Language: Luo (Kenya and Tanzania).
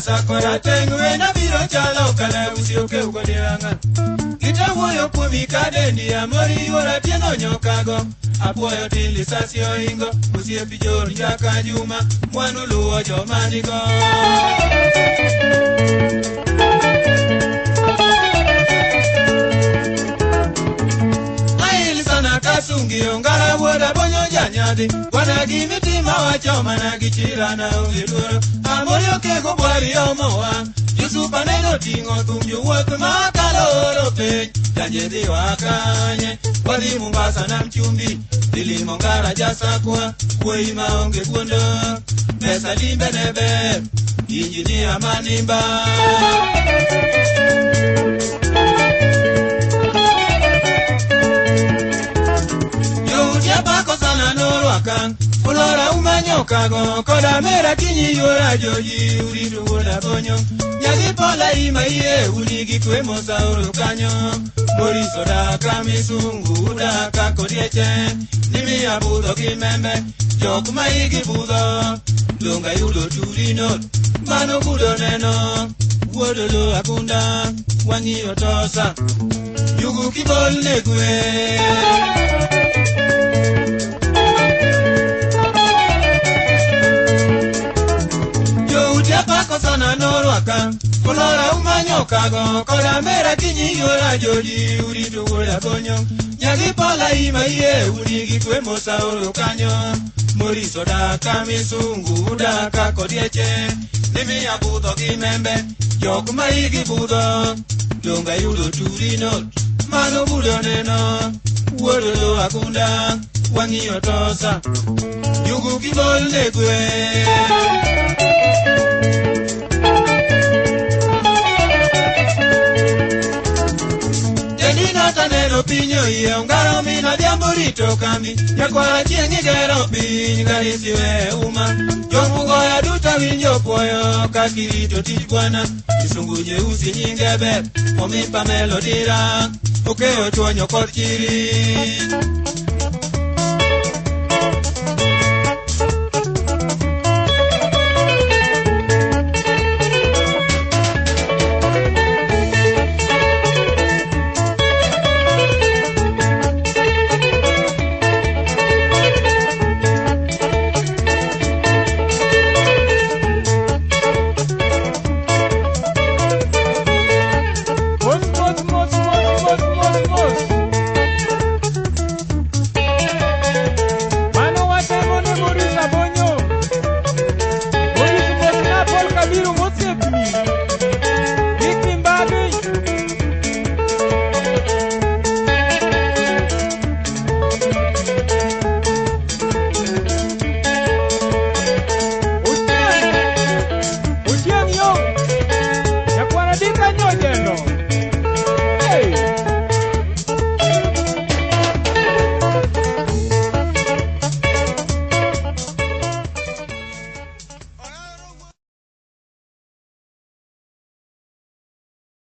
Sakora tengwe na biro chalo kala usioke ugodiranga. Kitawoyo kumi kadendi amori ora tieno nyokago. Apuoyo tili sasio ingo usiepi jori jaka juma mwanu luo jomanigo. Aili sana kasungi ongara woda bonyo janyadi. Wana gimitima wachoma na gichira na ungiluro. Amori okego bwari omowa. Yusupa neno tingo tumju wotu makaloro pej. Janjedi wakanye wadi Mombasa na mchumbi. Dili mongara jasa kwa kuwe maonge kuondo. Mesa limbe nebe injinia manimba. Yudia bako sana noro akang. Ulora umanyokago koda mera kinyi yora joji uridu woda bonyo. Nyagi pola ima iye unigi kwe mosa uru kanyo. Moriso da kamisungu da kakodieche. Nimi abudo kimembe jokuma igi budo. Lunga yudo turino mano budo neno. Wodolo akunda wangi otosa. Yugu kibol negwe. Pako sana norwaka Kolora umanyokago Kola mera kinyi yora joji Uridu woda bonyo Nyagi pola ima iye Unigi kwe mosa oro kanyo Moriso da kamisungu da kakodieche Nimi abudo kimembe Jokuma igi budo Lunga yudo turino Mano budo neno Wodolo akunda Wangi otosa Yugu kibol negwe. Tanero pinyo iye ungaro mina diamborito kami Yakwara chiengi gero piny garisiwe uma Jomugo ya duta winjo poyo kakirito tijbwana Isungu nyeusi nyinge ber Omipa melodira Okeo chonyo kod chiri